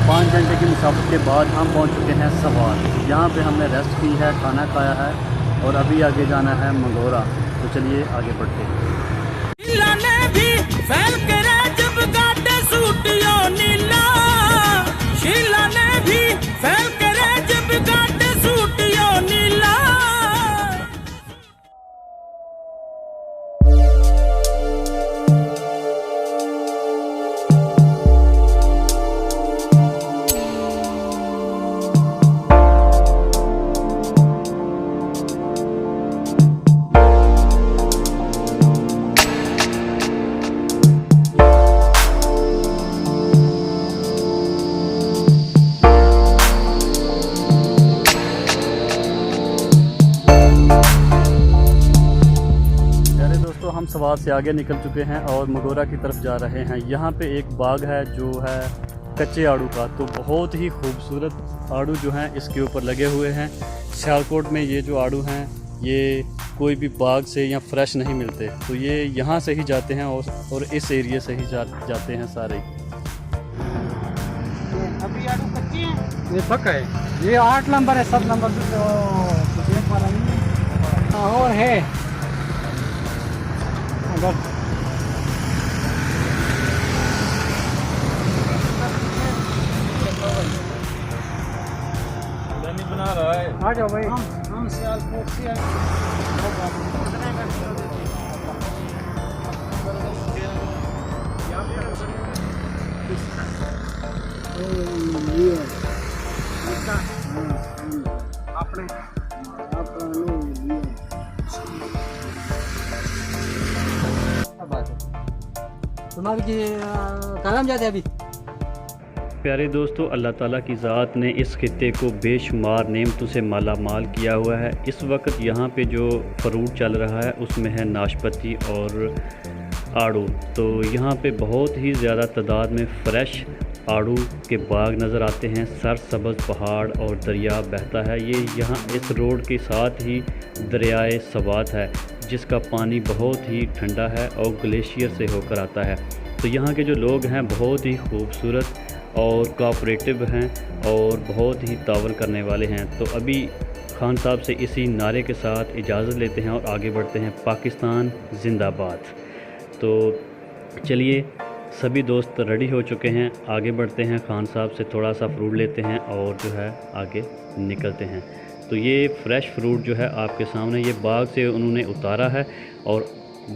5 घंटे की मुसाफत के बाद हम पहुंच चुके हैं सवार। यहाँ पे हमने रेस्ट की है, खाना खाया है और अभी आगे जाना है मंगोरा। तो चलिए आगे बढ़ते हैं। हम सवार से आगे निकल चुके हैं और मंगोरा की तरफ जा रहे हैं। यहाँ पे एक बाग है जो है कच्चे आड़ू का, तो बहुत ही खूबसूरत आड़ू जो हैं इसके ऊपर लगे हुए हैं। सियालकोट में ये जो आड़ू हैं ये कोई भी बाग से या फ्रेश नहीं मिलते, तो ये यहाँ से ही जाते हैं और इस एरिया से ही जाते हैं सारे। अभी आड़ू कच्चे हैं, ये पक्का है, ये 8 नंबर है, 7 नंबर और है बना रहा है। आ जाओ भाई, हम सियालकोट से तुम्हारी कलम जाते अभी। प्यारे दोस्तों, अल्लाह ताला की ज़ात ने इस खित्ते को बेशुमार नेमतों से माला माल किया हुआ है। इस वक्त यहाँ पे जो फ्रूट चल रहा है उसमें है नाशपाती और आड़ू। तो यहाँ पे बहुत ही ज़्यादा तादाद में फ़्रेश आड़ू के बाग नज़र आते हैं। सरसब्ज़ पहाड़ और दरिया बहता है। ये यहाँ इस रोड के साथ ही दरियाए सवात है जिसका पानी बहुत ही ठंडा है और ग्लेशियर से होकर आता है। तो यहाँ के जो लोग हैं बहुत ही खूबसूरत और कोऑपरेटिव हैं और बहुत ही तावन करने वाले हैं। तो अभी खान साहब से इसी नारे के साथ इजाज़त लेते हैं और आगे बढ़ते हैं। पाकिस्तान जिंदाबाद। तो चलिए, सभी दोस्त रेडी हो चुके हैं, आगे बढ़ते हैं। खान साहब से थोड़ा सा फ्रूट लेते हैं और जो है आगे निकलते हैं। तो ये फ़्रेश फ्रूट जो है आपके सामने, ये बाग से उन्होंने उतारा है और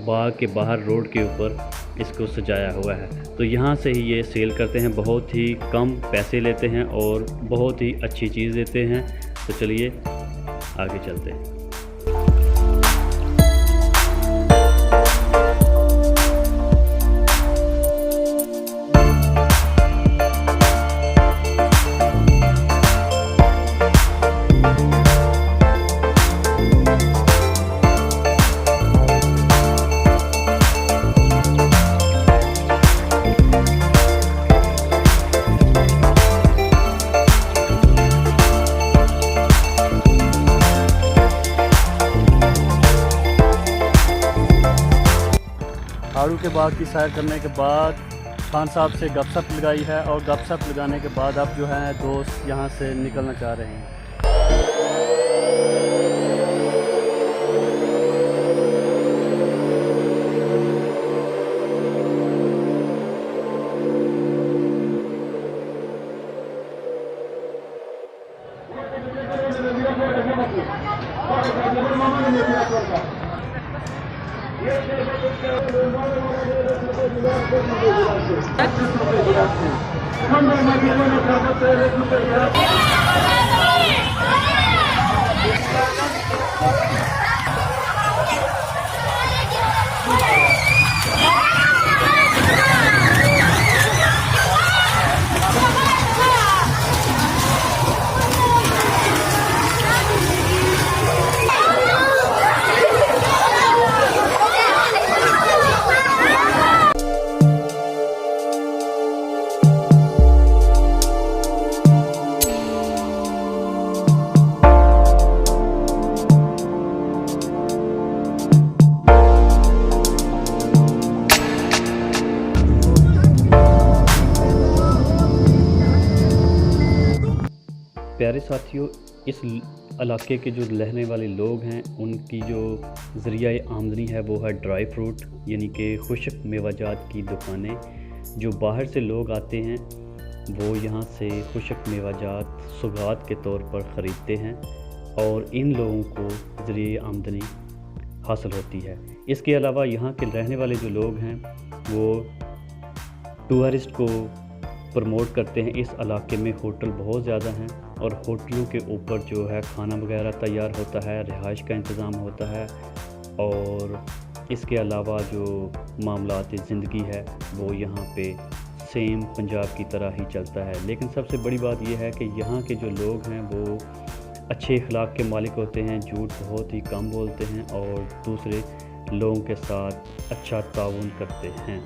बाग के बाहर रोड के ऊपर इसको सजाया हुआ है। तो यहाँ से ही ये सेल करते हैं, बहुत ही कम पैसे लेते हैं और बहुत ही अच्छी चीज़ देते हैं। तो चलिए आगे चलते हैं। आड़ू के बाग की सैर करने के बाद खान साहब से गपशप लगाई है और गपशप लगाने के बाद अब जो है दोस्त यहाँ से निकलना चाह रहे हैं। प्यारे साथियों, इस इलाके के जो रहने वाले लोग हैं उनकी जो ज़रिया आमदनी है वो है ड्राई फ्रूट यानी कि खुश्क मेवाजात की दुकानें। जो बाहर से लोग आते हैं वो यहाँ से खुश्क मेवाजात सौगात के तौर पर ख़रीदते हैं और इन लोगों को ज़रिया आमदनी हासिल होती है। इसके अलावा यहाँ के रहने वाले जो लोग हैं वो टूरिस्ट को प्रमोट करते हैं। इस इलाके में होटल बहुत ज़्यादा हैं और होटलों के ऊपर जो है खाना वगैरह तैयार होता है, रिहाइश का इंतज़ाम होता है और इसके अलावा जो मामलात ज़िंदगी है वो यहाँ पे सेम पंजाब की तरह ही चलता है। लेकिन सबसे बड़ी बात यह है कि यहाँ के जो लोग हैं वो अच्छे अखलाक के मालिक होते हैं, झूठ बहुत ही कम बोलते हैं और दूसरे लोगों के साथ अच्छा ताउन करते हैं।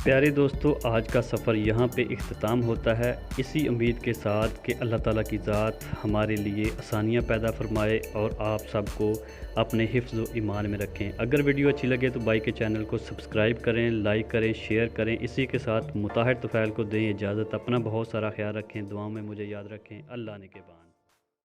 प्यारे दोस्तों, आज का सफ़र यहाँ पे इख्तिताम होता है। इसी उम्मीद के साथ कि अल्लाह ताला की ज़ात हमारे लिए आसानियाँ पैदा फरमाए और आप सबको अपने हिफ्ज़ व ईमान में रखें। अगर वीडियो अच्छी लगे तो भाई के चैनल को सब्सक्राइब करें, लाइक करें, शेयर करें। इसी के साथ मुताहिर तुफ़ैल को दें इजाज़त। अपना बहुत सारा ख्याल रखें, दुआओं में मुझे याद रखें। अल्लाह ने के बाद।